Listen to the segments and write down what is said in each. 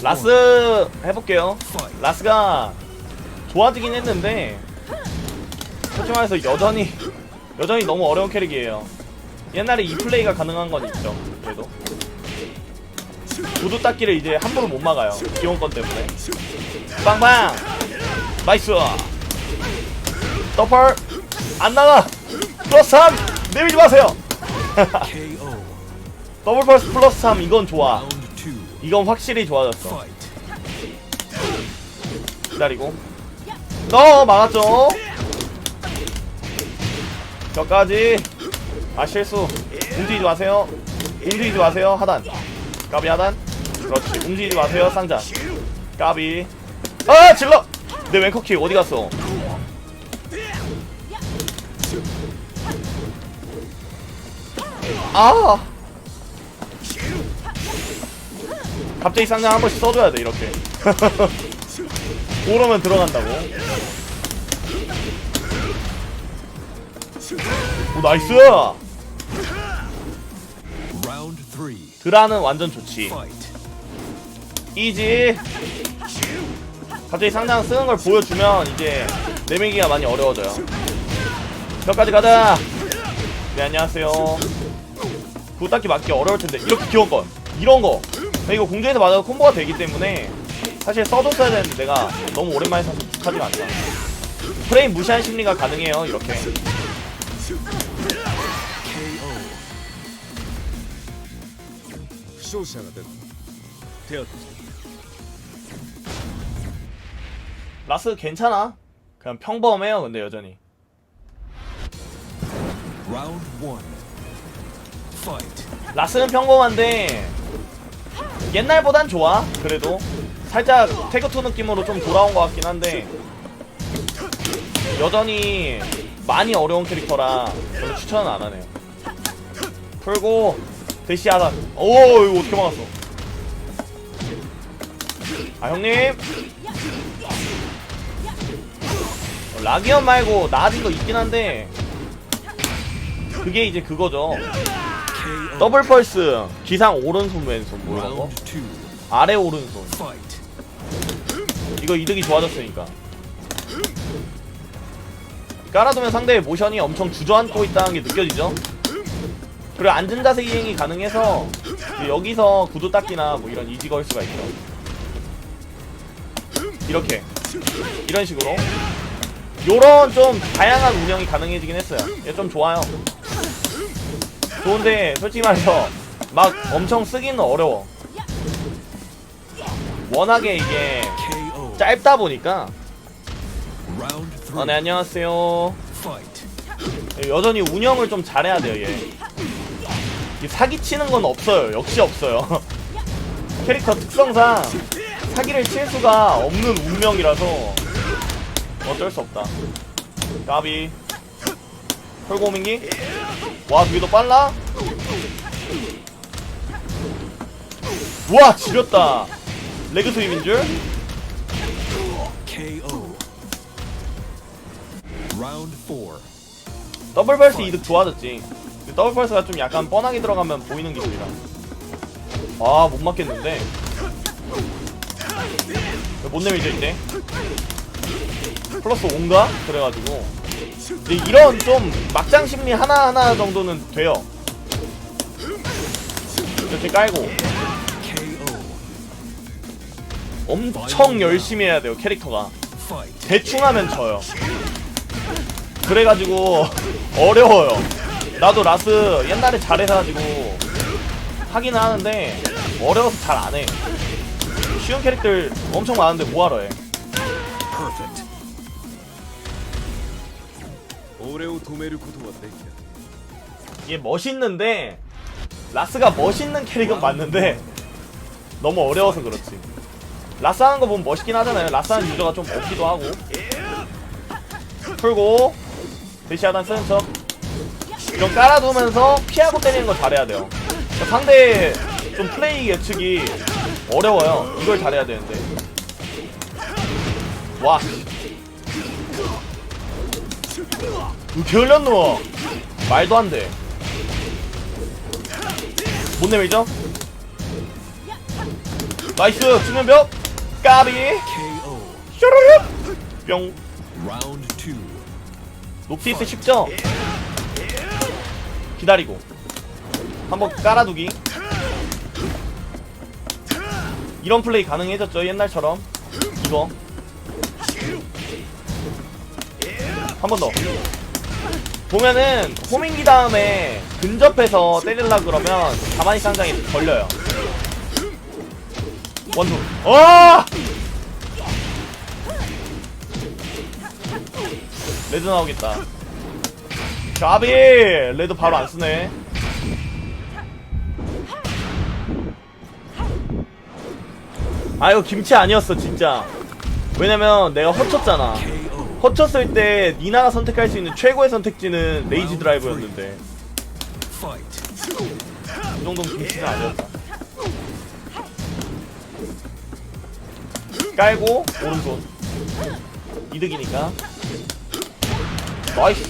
라스 해볼게요. 라스가 좋아지긴 했는데 솔직히 말해서 여전히 너무 어려운 캐릭이에요. 옛날에 이 플레이가 가능한 건 있죠. 그래도 구두 닦기를 이제 함부로 못 막아요. 기원권 때문에. 빵빵! 나이스! 더펄! 안 나가! 플러스 3! 내밀지 마세요! 더블 펄스 플러스 3 이건 좋아. 이건 확실히 좋아졌어. 기다리고 막았죠? 저까지. 아 실수. 움직이지 마세요. 움직이지 마세요. 하단. 까비 하단. 그렇지. 움직이지 마세요. 상자. 까비. 아 질러. 내 왼커킥 어디 갔어? 아. 갑자기 상자 한 번씩 써줘야 돼 이렇게. 그러면 들어간다고. 오 나이스. 드라는 완전 좋지. 이지. 갑자기 상장 쓰는 걸 보여주면 이제 내밀기가 많이 어려워져요. 몇까지 가자. 네 안녕하세요. 그거 딱히 맞기 어려울 텐데 이렇게 귀여운 건 이런 거. 이거 공중에서 맞아도 콤보가 되기 때문에 사실 써줬어야 되는데 내가 너무 오랜만에 사서 익숙하지가 않다. 프레임 무시한 심리가 가능해요 이렇게. 라스 괜찮아. 그냥 평범해요 근데 여전히. 라스는 평범한데 옛날보단 좋아. 그래도 살짝 태그2 느낌으로 좀 돌아온 것 같긴 한데 여전히 많이 어려운 캐릭터라 별로 추천은 안 하네요. 풀고 대시하다. 오 이거 어떻게 막았어? 아 형님 라기언 말고 나아진 거 있긴 한데 그게 이제 그거죠. 더블 펄스 기상 오른손 왼손 뭐 이런거 아래 오른손 이거 이득이 좋아졌으니까. 깔아두면 상대의 모션이 엄청 주저앉고 있다는 게 느껴지죠. 그리고 앉은 자세 이행이 가능해서 여기서 구두 닦기나 뭐 이런 이지 걸 수가 있죠. 이렇게 이런 식으로 요런 좀 다양한 운영이 가능해지긴 했어요. 이게 좀 좋아요. 좋은데 솔직히 말해서 막 엄청 쓰기는 어려워. 워낙에 이게 짧다 보니까. 네 안녕하세요. 여전히 운영을 좀 잘해야 돼요 얘. 사기치는 건 없어요. 역시 없어요. 캐릭터 특성상 사기를 칠 수가 없는 운명이라서 어쩔 수 없다. 까비. 혈고민기? 와 그게 더 빨라? 우와 지렸다. 레그 스윕인 줄? 더블 펄스 이득 좋아졌지. 더블 펄스가 좀 약간 뻔하게 들어가면 보이는 기술이라. 아 못 맞겠는데. 못 내밀죠 이제. 플러스 5인가? 그래가지고 이제 이런 좀 막장 심리 하나하나 정도는 돼요. 이렇게 깔고 엄청 열심히 해야 돼요 캐릭터가. 대충 하면 져요. 그래가지고 어려워요. 나도 라스 옛날에 잘해가지고 하기는 하는데 어려워서 잘 안해. 쉬운 캐릭들 엄청 많은데 뭐하러 해. 이게 멋있는데 라스가 멋있는 캐릭은 맞는데 너무 어려워서 그렇지. 라스 하는 거 보면 멋있긴 하잖아요. 라스 하는 유저가 좀 없기도 하고. 풀고 대시하단 쓰는 척 이런 깔아두면서 피하고 때리는 거 잘해야 돼요. 그러니까 상대 좀 플레이 예측이 어려워요. 이걸 잘해야 되는데. 와 이렇게 흘렸노. 말도 안돼. 못 내밀죠? 나이스 측면벽 까비 KO. 슈르륵 뿅. Round 2. 녹티스 쉽죠? 기다리고 한번 깔아두기. 이런 플레이 가능해졌죠 옛날처럼. 이거 한 번 더 보면은 호밍기 다음에 근접해서 때리려 그러면 가만히 쌍장이 걸려요. 원투. 레드 나오겠다. 가비 레드 바로 안 쓰네. 아 이거 김치 아니었어 진짜. 왜냐면 내가 허쳤잖아. 허쳤을 때 니나가 선택할 수 있는 최고의 선택지는 레이지 드라이브였는데 Fight. 이 정도는 김치가 아니었다. 깔고 오른손 이득이니까. 나이스.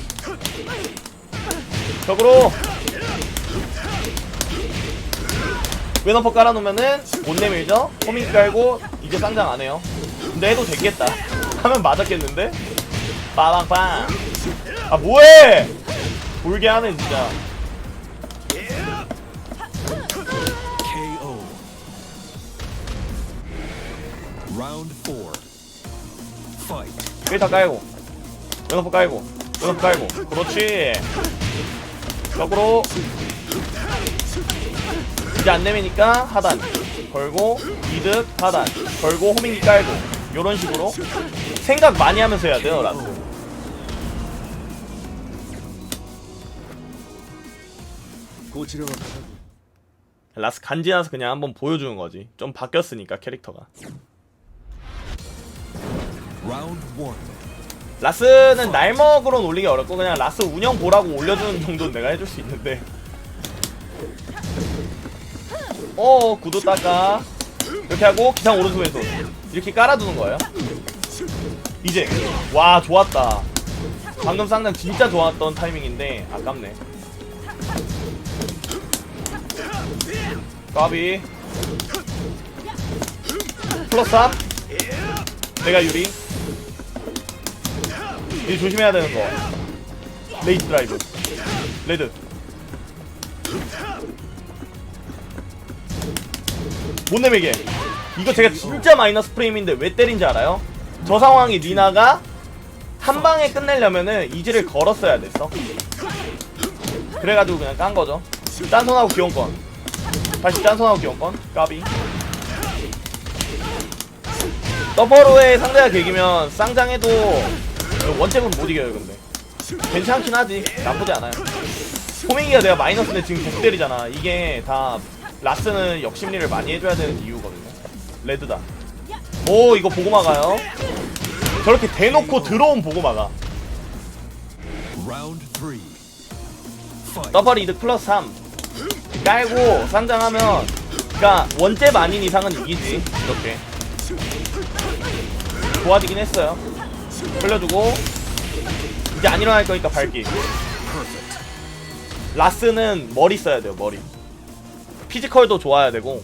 벽으로 왼어퍼 깔아놓으면은 못 내밀죠? 호밍 깔고 이제 쌍장 안해요. 근데 해도 됐겠다. 하면 맞았겠는데? 빠방빵. 아 뭐해! 울게 하네 진짜. KO. Round 4. Fight. 필터 깔고 왼어퍼 깔고 왼어퍼 깔고 그렇지. 벽으로 이제 안 내미니까 하단 걸고 이득 하단 걸고 호밍기 깔고 요런 식으로 생각 많이 하면서 해야 돼요 라스. 라스 간지나서 그냥 한번 보여주는 거지. 좀 바뀌었으니까 캐릭터가. Round 1. 라스는 날먹으로는 올리기 어렵고 그냥 라스 운영 보라고 올려주는 정도는 내가 해줄 수 있는데. 구도 닦아. 이렇게 하고 기상 오른손 왼손 이렇게 깔아두는 거예요. 이제 와 좋았다. 방금 쌍장 진짜 좋았던 타이밍인데 아깝네. 까비 플러스 3 내가 유리. 이제 조심해야 되는 거 레이지 드라이브 레드. 못 내밀게. 이거 제가 진짜 마이너스 프레임인데 왜 때린지 알아요? 저 상황이 니나가 한 방에 끝내려면은 이지를 걸었어야 됐어. 그래가지고 그냥 깐 거죠. 짠손하고 기원권. 다시 짠손하고 기원권. 까비. 더퍼로에 상대가 개기면 쌍장해도 원잽은 못 이겨요. 근데 괜찮긴 하지. 나쁘지 않아요. 호밍이가 내가 마이너스인데 지금 계속 때리잖아. 이게 다 라스는 역심리를 많이 해줘야 되는 이유거든요. 레드다. 오 이거 보고 막아요. 저렇게 대놓고 들어온 보고 막아. Round 3. Fight. 더블 이득 플러스 3 깔고 쌍장하면 그니까 원잽 아닌 이상은 이기지. 이렇게 좋아지긴 했어요. 흘려주고 이제 안 일어날 거니까 밟기. 라스는 머리 써야 돼요. 머리. 피지컬도 좋아야 되고.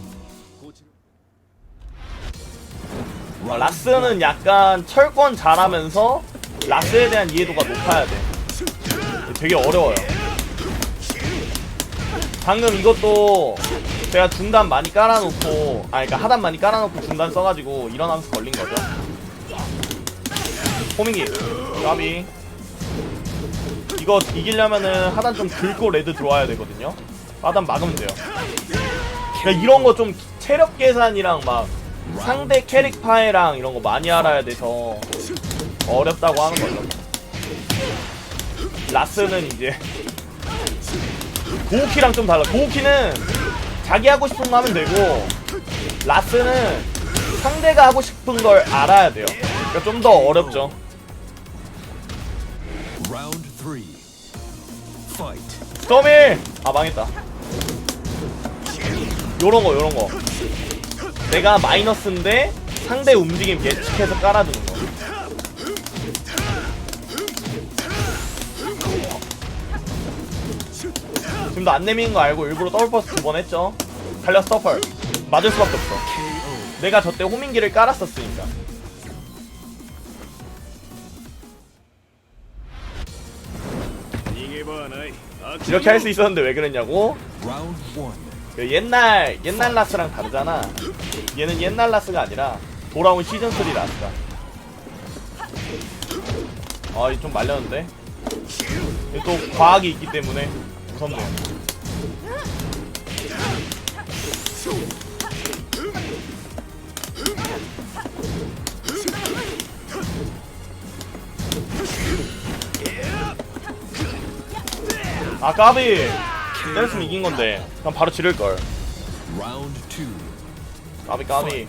라스는 약간 철권 잘하면서 라스에 대한 이해도가 높아야 돼. 되게 어려워요. 방금 이것도 제가 중단 많이 깔아놓고 그러니까 하단 많이 깔아놓고 중단 써가지고 일어나면서 걸린 거죠. 호밍기 까비. 이거 이기려면은 하단 좀 긁고 레드 들어와야 되거든요. 하단 막으면 돼요. 그러니까 이런 거 좀 체력 계산이랑 막 상대 캐릭 파해랑 이런 거 많이 알아야 돼서 어렵다고 하는 거죠. 라스는 이제 고우키랑 좀 달라. 고우키는 자기 하고 싶은 거 하면 되고 라스는 상대가 하고 싶은 걸 알아야 돼요. 그러니까 좀 더 어렵죠. Round 3. Fight. 스톰일! 아 망했다. 요런거 내가 마이너스인데 상대 움직임 예측해서 깔아두는 거. 지금도 안 내미는 거 알고 일부러 더블 퍼스 2번 했죠. 갈렸어. 더블 맞을 수밖에 없어. KO. 내가 저때 호밍기를 깔았었으니까. 이렇게 할 수 있었는데 왜 그랬냐고? Round 1. 그 옛날 라스랑 다르잖아. 얘는 옛날 라스가 아니라 돌아온 시즌 3 라스다. 아, 이 좀 말렸는데. 이게 또 과학이 있기 때문에 무섭네요. 아, 까비. 때렸으면 이긴 건데. 그럼 바로 지를 걸. Round 2. 까비 까비.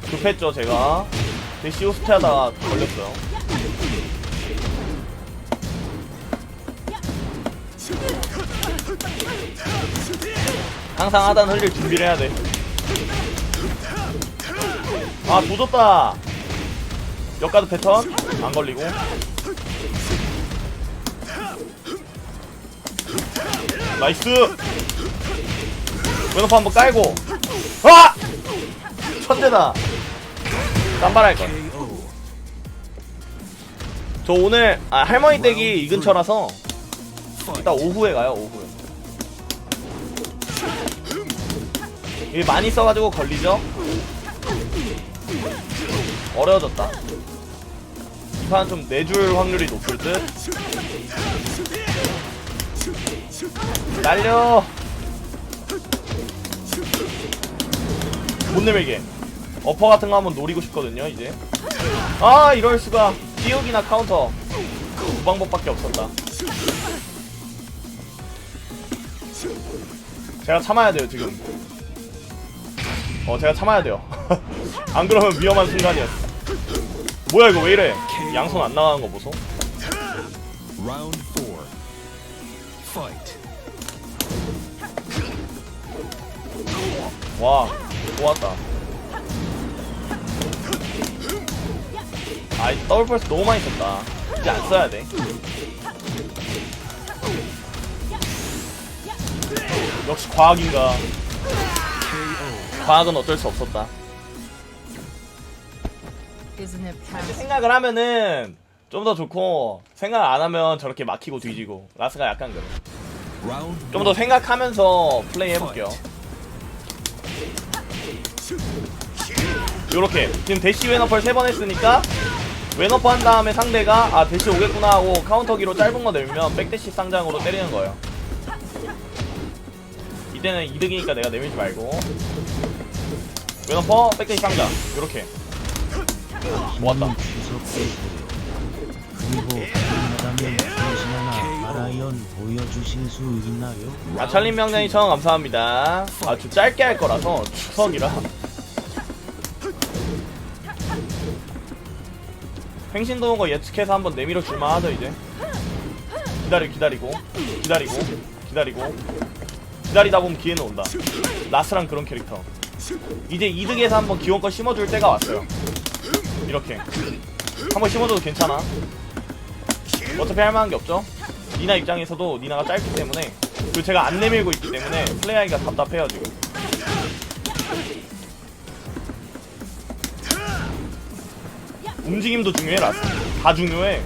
급했죠 제가. 대시 호스트 하다가 걸렸어요. 항상 하단 흘릴 준비를 해야 돼. 아, 조졌다. 역가드 패턴 안 걸리고. 나이스. 왼오프 한번 깔고. 아! 천재다. 깜발할걸. KO. 저 오늘 할머니 댁이 이 근처라서 이따 오후에 가요. 오후에. 이게 많이 써가지고 걸리죠? 어려워졌다. 이 판은 좀 내줄 확률이 높을 듯. 날려. 못 내밀게. 어퍼 같은 거 한번 노리고 싶거든요 이제. 아, 이럴수가. 띄우기나 카운터 두 방법밖에 없었다. 제가 참아야 돼요 지금. 제가 참아야 돼요. 안 그러면 위험한 순간이었어. 뭐야 이거 왜 이래. 양손 안 나가는 거 보소. Round 4. Fight. 와, 좋았다. 아이, 더블 펄스 너무 많이 썼다. 이제 안 써야 돼. 역시 과학인가. 과학은 어쩔 수 없었다. 생각을 하면은 좀 더 좋고, 생각 안 하면 저렇게 막히고 뒤지고. 라스가 약간 그래. Round 좀 더 생각하면서 플레이 해볼게요. 요렇게 지금 대시 왼어퍼를 3번 했으니까 왼어퍼 한 다음에 상대가 대시 오겠구나 하고 카운터기로 짧은 거 내밀면 백대시 쌍장으로 때리는 거예요. 이때는 이득이니까 내가 내밀지 말고 왼어퍼 백대시 쌍장 요렇게. 모았다. 그리고 가능하다면 대신하나 바라이언 보여주실 수 있나요? 아찰린 명장이 처음 감사합니다. 좀 짧게 할 거라서 추석이라. 횡신 도는 거 예측해서 한번 내밀어 줄만 하죠 이제. 기다리고 기다리다 보면 기회는 온다. 라스랑 그런 캐릭터. 이제 이득에서 한번 기원권 심어줄 때가 왔어요. 이렇게 한번 심어줘도 괜찮아. 어차피 할만한 게 없죠. 니나 입장에서도 니나가 짧기 때문에, 그리고 제가 안 내밀고 있기 때문에 플레이하기가 답답해요 지금. 움직임도 중요해. 라스 다 중요해.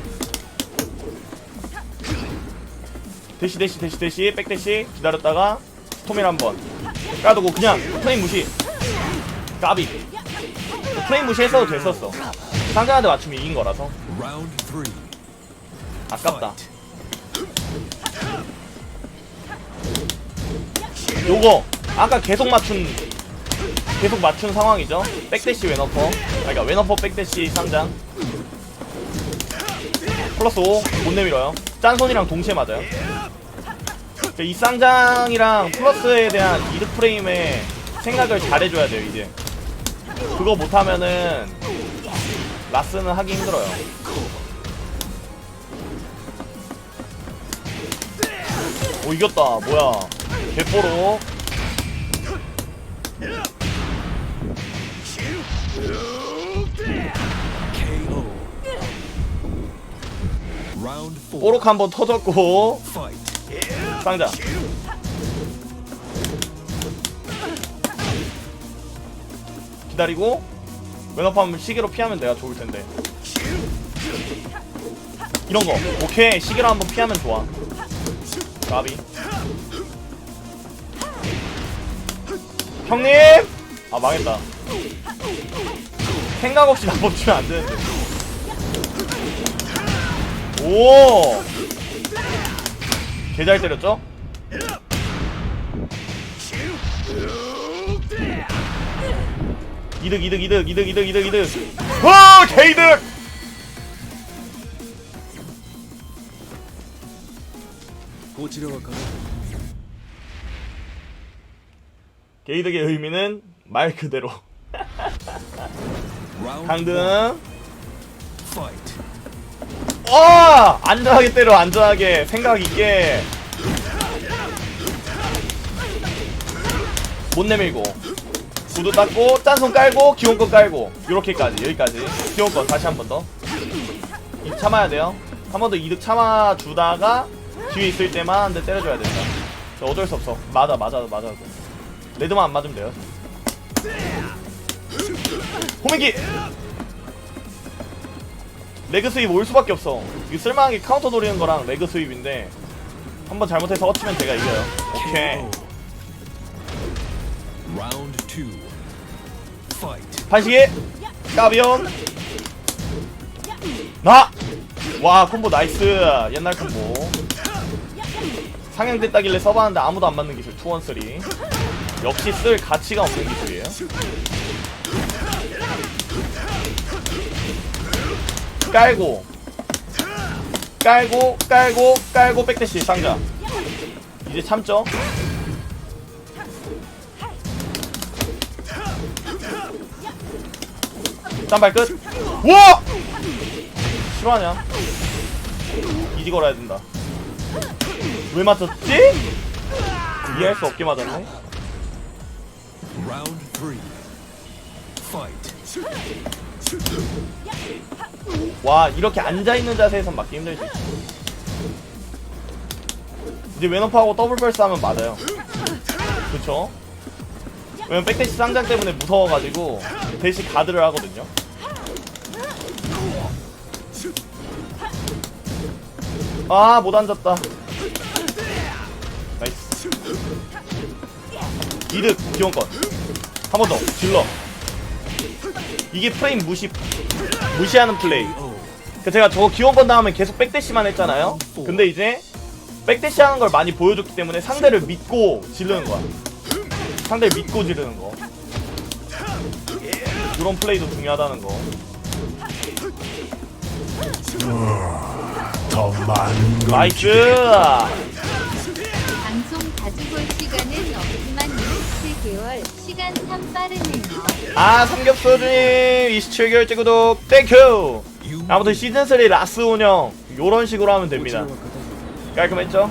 대시 백대시 기다렸다가 스톰일 한번 까두고 그냥 프레임 무시. 까비. 프레임 무시했어도 됐었어. 상대한테 맞추면 이긴 거라서. Round 3. 아깝다. 요거 아까 계속 맞춘 상황이죠. 백대시 왼어퍼. 그러니까 왼어퍼 백대시 쌍장. 플러스 5 못 내밀어요. 짠손이랑 동시에 맞아요. 이 쌍장이랑 플러스에 대한 이득 프레임에 생각을 잘해줘야 돼요 이제. 그거 못하면은 라스는 하기 힘들어요. 오, 이겼다. 뭐야, 개뽀로. KO. Round 4. 뽀록 한번 터졌고. Fight. 쌍장 기다리고 왼업하면 시계로 피하면 내가 좋을 텐데. 이런 거 오케이. 시계로 한번 피하면 좋아. 가비. 형님! 아 망했다. 생각 없이 나법 주면 안 되는데. 오! 개 잘 때렸죠? 이득 이득 이득 이득 이득 이득 이득. 와! 개이득! 개이득의 의미는 말 그대로 Round 강등. fight. 와! 안전하게 때려. 안전하게 생각 있게. 못 내밀고 구두 닦고 짠손 깔고 기온권 깔고 요렇게까지. 여기까지 기온권 다시 한 번 더. 이 참아야 돼요. 한 번 더 이득 참아주다가 뒤에 있을 때만 한 대 때려줘야 된다. 어쩔 수 없어. 맞아. 레드만 안 맞으면 돼요. 호민기! 레그 스윕 올 수밖에 없어. 이거 쓸만하게 카운터 노리는 거랑 레그 스윕인데 한번 잘못해서 얹히면 제가 이겨요. 오케이. Round 2. Fight. 반시계 까비온 나! 와 콤보 나이스. 옛날 콤보 상향됐다길래 써봤는데 아무도 안 맞는 기술 2-1-3. 역시 쓸 가치가 없는 기술이에요. 깔고 백대시 상자. 이제 참죠. 딴발 끝. 우와! 실화냐? 이지 걸어야 된다. 왜 맞췄지? 이해할 수 없게 맞았네. Round 3. Fight. 와 이렇게 앉아있는 자세에선 맞기 힘들지. 이제 왼업하고 더블 펄스 하면 맞아요. 그쵸? 왜냐면 백대시 쌍장 때문에 무서워가지고 대시 가드를 하거든요. 아 못 앉았다. 나이스. 이득 기원권 한 번 더 질러. 이게 프레임 무시하는 플레이. 제가 저거 기원권 다음에 계속 백대시만 했잖아요. 근데 이제 백대시 하는 걸 많이 보여줬기 때문에 상대를 믿고 지르는 거야. 상대를 믿고 지르는 거. 이런 플레이도 중요하다는 거. 더 많은 걸 나이스. 방송 자주 볼 시간은 없지만 27개월 시간 참 빠르네요. 아 삼겹소주님 27개월째 구독 땡큐. 아무튼 시즌3 라스 운영 요런 식으로 하면 됩니다. 깔끔했죠?